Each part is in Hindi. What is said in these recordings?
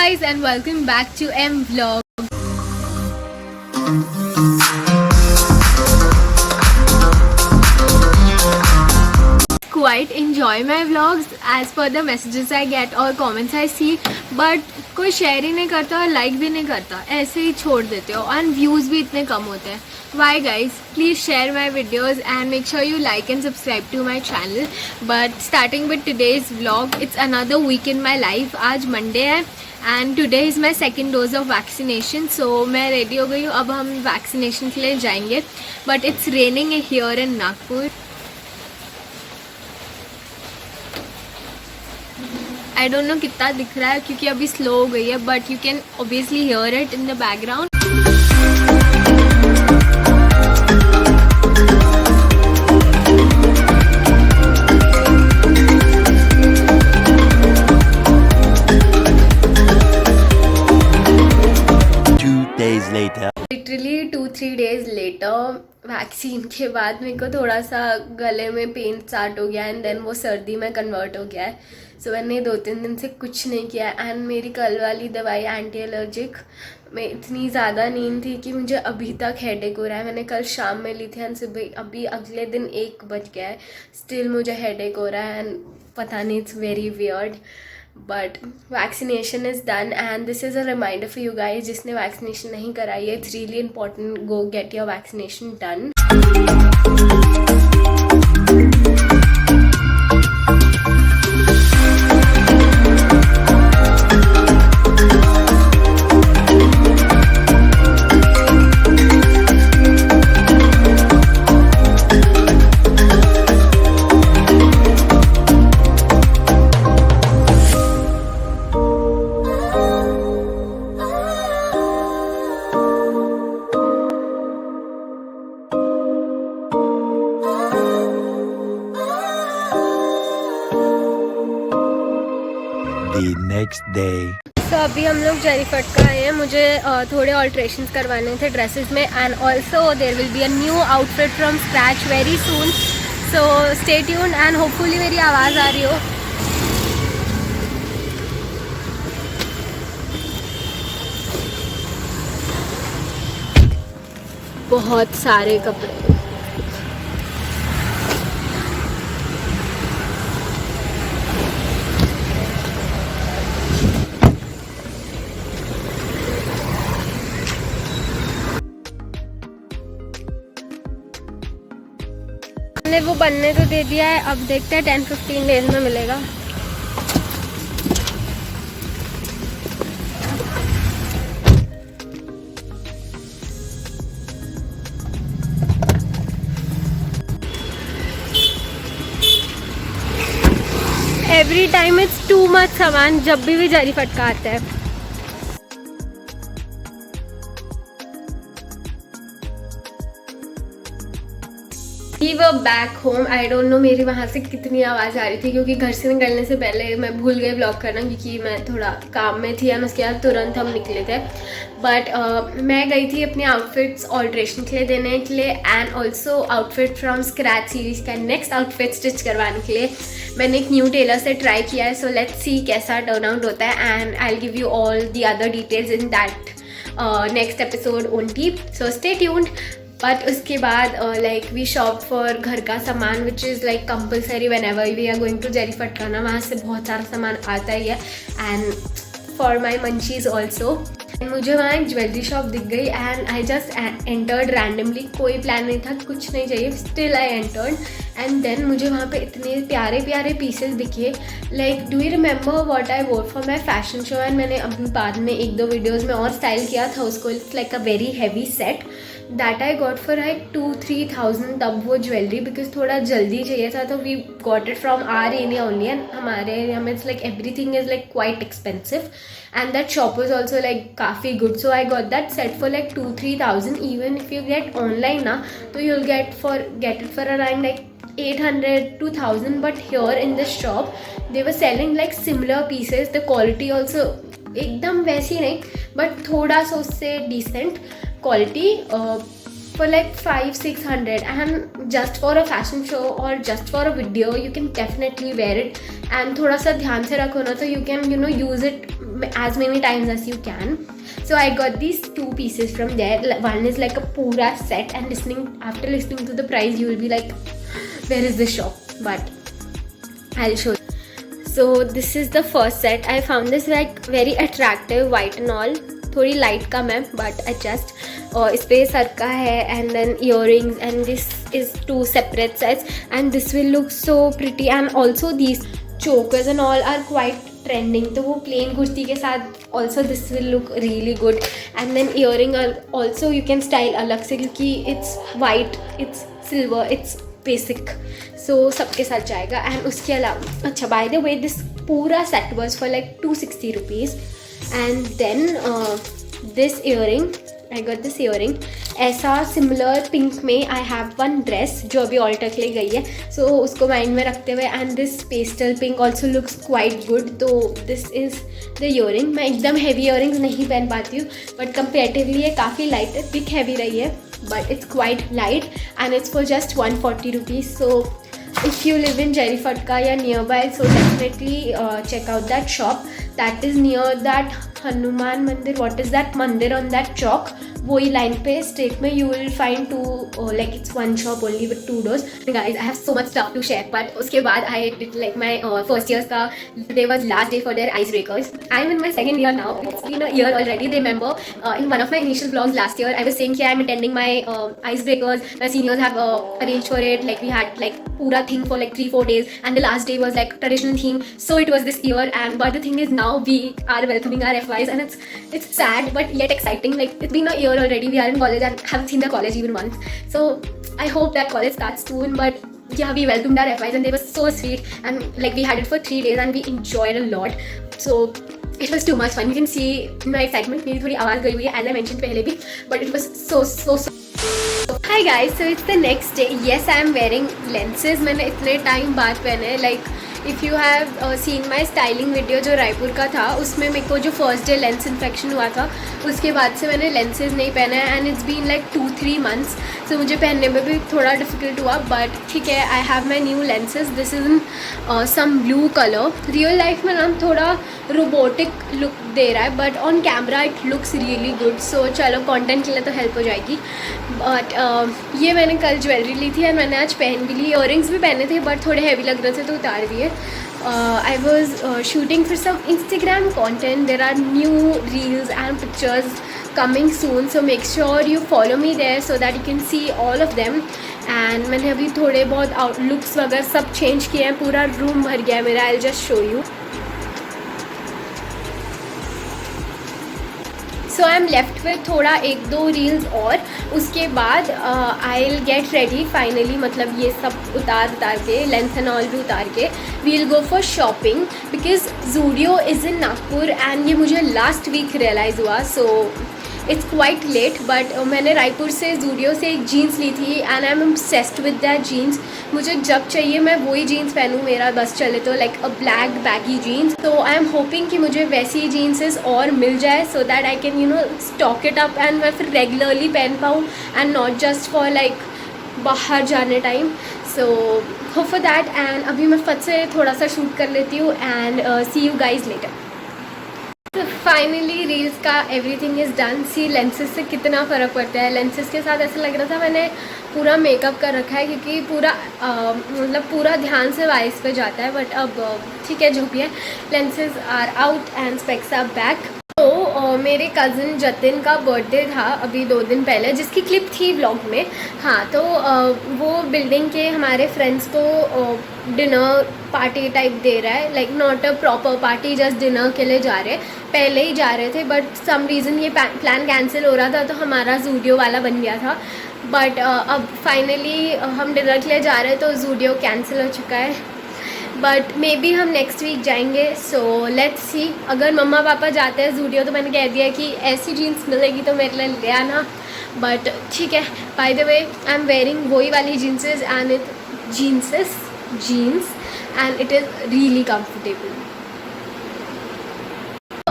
guys and welcome back to M Vlog. Quite enjoy my vlogs as per the messages I get or comments I see, but कोई शेयर ही नहीं करता और लाइक भी नहीं करता, ऐसे ही छोड़ देते हो and views भी इतने कम होते हैं. Why guys? Please share my videos and make sure you like and subscribe to my channel. But starting with today's vlog, it's another week in my life. आज Monday है and today is my second dose of vaccination. So मैं ready हो गई हूँ, अब हम vaccination के लिए जाएंगे. But it's raining here in Nagpur. I don't know कितना दिख रहा है क्योंकि अभी स्लो हो गई है, but you can obviously hear it in the background. Literally 2-3 days later vaccine के बाद मेरे को थोड़ा सा गले में पेन स्टार्ट हो गया एंड देन वो सर्दी में कन्वर्ट हो गया है. सो मैंने 2-3 दिन से कुछ नहीं किया एंड मेरी कल वाली दवाई एंटी एलर्जिक में इतनी ज़्यादा नींद थी कि मुझे अभी तक हेडेक हो रहा है. मैंने कल शाम में ली थी एंड सुबह अभी अगले दिन 1 बज गया है, स्टिल मुझे हेडेक हो रहा है एंड पता नहीं, it's very weird. But vaccination is done and this is a reminder for you guys जिसने वैक्सीनेशन नहीं कराई है. It's really important, go get your vaccination done. The next day. तो अभी हम लोग जरीफटका आए हैं. मुझे थोड़े ऑल्ट्रेशंस करवाने थे ड्रेसेस में and also there will be a new outfit from scratch very soon. So stay tuned and hopefully मेरी आवाज़ आ रही हो. बहुत सारे कपड़े. हमने वो बनने तो दे दिया है, अब देखते हैं 10-15 डेज में मिलेगा. Every time it's too much सामान जब भी जारी फटका आता है. We were back home. I don't know मेरी वहाँ से कितनी आवाज़ आ रही थी क्योंकि घर से निकलने से पहले मैं भूल गई व्लॉग करना क्योंकि मैं थोड़ा काम में थी एंड उसके बाद तुरंत हम निकले थे. बट मैं गई थी अपने आउटफिट्स ऑल्ट्रेशन के लिए देने के लिए and also outfit from scratch series का नेक्स्ट आउटफिट स्टिच करवाने के लिए. मैंने एक न्यू टेलर से ट्राई किया है. सो लेट्स सी कैसा टर्न आउट होता है and I will give you all the other details in that next episode only. So stay tuned. But उसके बाद लाइक वी शॉप फॉर घर का सामान which is like compulsory whenever we are going to जरीफटका ना. वहाँ से बहुत सारा सामान आता ही है and for my munchies also. मुझे वहाँ एक ज्वेलरी शॉप दिख गई and I just entered randomly. कोई प्लान नहीं था, कुछ नहीं चाहिए, still I entered and then मुझे वहाँ पे इतने प्यारे प्यारे पीसेस दिखे. Like do you remember what I wore for my fashion show and मैंने अभी बाद में 1-2 वीडियोज़ में और स्टाइल किया था उसको. It's like a very heavy set that I got for like 2-3 thousand. तब वो ज्वेलरी बिकॉज थोड़ा जल्दी चाहिए था तो we got it from our area only and हमारे एरिया में it's like everything is like quite expensive and that shop is also like काफ़ी good. So I got that set for like 2-3 thousand. Even if you get online ना तो you will get it for around like 800-1000. But here in this shop they were selling like similar pieces. The quality also एकदम वैसी नहीं बट थोड़ा सा उससे decent quality. for like 500-600, and just for a fashion show or just for a video you can definitely wear it, and थोड़ा सा ध्यान से रखो ना तो you can use it as many times as you can. So I got these 2 pieces from there. One is like a pura set, and after listening to the price you will be like, where is this shop? But I'll show you. So this is the first set. I found this like very attractive, white and all. थोड़ी लाइट कम है बट एडजस्ट, और इस पर सर का है, and then earrings, and this is 2 separate sets, and this will look so pretty. And also these chokers and all are quite trending, तो वो plain कुर्ती के साथ also this will look really good. And then earring also you can style अलग से, क्योंकि it's white, it's silver, it's basic, so सबके साथ जाएगा. एंड उसके अलावा अच्छा, by the way, this पूरा set was for like 260 rupees. And then this earring, I got this earring ऐसा सिमिलर पिंक में. आई हैव वन ड्रेस जो अभी ऑल्टर के लिए गई है, सो उसको माइंड में रखते हुए, and this pastel pink also looks quite good. तो दिस इज़ द इयरिंग. मैं एकदम हैवी इयरिंग्स नहीं पहन पाती हूँ, बट कंपेरेटिवली ये काफ़ी लाइट है. पिक हैवी रही है but it's quite light, and it's for just 140 rupees. So if you live in Jarifatka या nearby, so definitely check out that shop that is near that Hanuman Mandir. What is that mandir on that chalk? वही लाइन पे स्ट्रेट में you will find 2 like it's one shop only with 2 doors. Guys, I have so much stuff to share, but उसके बाद I did like my first years का day was last day for their icebreakers. I'm in my second year now. It's been a year already. Remember in one of my initial vlogs last year I was saying कि I'm attending my icebreakers. My seniors have arranged for it. Like we had like पूरा thing for like 3-4 days, and the last day was like traditional theme. So it was this year, and but the thing is now we are welcoming our FYs, and it's sad but yet exciting. Like it's been a year already. We are in college and haven't seen the college even once. So I hope that college starts soon. But yeah, we welcomed our FYs and they were so sweet, and like we had it for 3 days and we enjoyed a lot. So it was too much fun. You can see my excitement. मेरी थोड़ी आवाज़ गई हुई है as I mentioned पहले भी, but it was so. Hi guys, so it's the next day. Yes, I am wearing lenses. मैंने इतने टाइम बाद पहने. Like if you have seen my styling video जो रायपुर का था, उसमें मेरे को जो फर्स्ट डे लेंस इन्फेक्शन हुआ था, उसके बाद से मैंने लेंसेज नहीं पहने, and it's been like 2-3 months. सो मुझे पहनने में भी थोड़ा डिफिकल्ट हुआ, बट ठीक है. I have my new lenses. This is in some blue colour. Real life में ना थोड़ा रोबोटिक लुक दे रहा है, but on camera it looks really good. So चलो कंटेंट के लिए तो हेल्प हो जाएगी. बट ये मैंने कल ज्वेलरी ली थी, एंड मैंने आज पहन भी ली. इयरिंग्स भी पहने थे बट थोड़े हैवी लग रहे थे तो उतार दिए. I was shooting for some Instagram content. There are new reels and pictures coming soon, so make sure you follow me there so that you can see all of them. And मैंने अभी थोड़े बहुत आउटलुक्स वगैरह सब चेंज किए हैं. पूरा रूम भर गया है मेरा. I'll just show you. So I am left with थोड़ा 1-2 रील्स, और उसके बाद I will get ready finally. मतलब ये सब उतार के, लेंथ एंड ऑल भी उतार के, we will go for shopping because Zudio is in Nagpur, and ये मुझे लास्ट वीक रियलाइज़ हुआ. So it's quite late, but मैंने रायपुर से ज़ूडियो से एक जीन्स ली थी, and I am obsessed with that jeans. मुझे जब चाहिए मैं वही जीन्स पहनूँ, मेरा बस चले तो, like a black baggy jeans. तो आई एम होपिंग कि मुझे वैसी जीन्सेस और मिल जाए, so that I can stock it up, and मैं फिर रेगुलरली पहन पाऊँ, and not just for like बाहर जाने time. So hope for that. And अभी मैं फट से थोड़ा सा शूट कर लेती हूँ, and see you guys later. Finally reels का everything is done. See lenses से कितना फ़र्क पड़ता है. लेंसेज के साथ ऐसा लग रहा था मैंने पूरा मेकअप कर रखा है, क्योंकि पूरा मतलब पूरा ध्यान से वाइस पे जाता है. बट अब ठीक है, जो भी है. Lenses are out and specs are back. तो मेरे कज़न जतिन का बर्थडे था अभी 2 दिन पहले, जिसकी क्लिप थी व्लॉग में. हाँ, तो वो बिल्डिंग के हमारे फ्रेंड्स को डिनर पार्टी टाइप दे रहा है. Like not a proper party, just dinner के लिए जा रहे. पहले ही जा रहे थे, बट सम रीज़न ये प्लान कैंसिल हो रहा था, तो हमारा ज़ूडियो वाला बन गया था. बट अब फाइनली हम डिनर के लिए जा रहे हैं, तो ज़ूडियो कैंसिल हो चुका है. बट मे बी हम नेक्स्ट वीक जाएंगे. So let's see. अगर मम्मा पापा जाते हैं ज़ूडियो, तो मैंने कह दिया कि ऐसी जीन्स मिलेगी तो मेरे लिए ले आना. बट ठीक है. By the way, I am wearing वही वाली jeanses, and it jeans and it is really comfortable.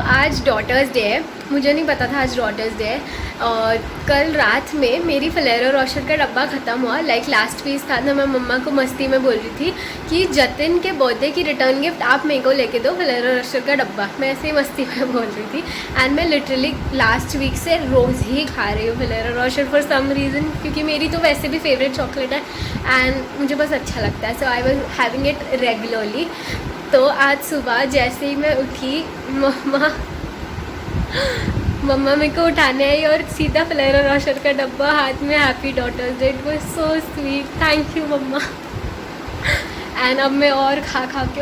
आज डॉटर्स डे है, मुझे नहीं पता था आज डॉटर्स डे है। और कल रात में मेरी फलेरो रोशर का डब्बा ख़त्म हुआ, लाइक लास्ट पीस था। तो मैं मम्मा को मस्ती में बोल रही थी कि जतिन के बर्थडे की रिटर्न गिफ्ट आप मेरे को लेके दो फलेरो रोशर का डब्बा। मैं ऐसे ही मस्ती में बोल रही थी। एंड मैं लिटरली लास्ट वीक से रोज़ ही खा रही हूँ Faleiro Rocher for some reason, क्योंकि मेरी तो वैसे भी फेवरेट चॉकलेट है एंड मुझे बस अच्छा लगता है। So I was having it regularly. तो आज सुबह जैसे ही मैं उठी, मम्मा मेरे को उठाने आई और सीधा फलेरो रोशर का डब्बा हाथ में, happy daughters day. It was so sweet, thank you मम्मा। एंड अब मैं और खा के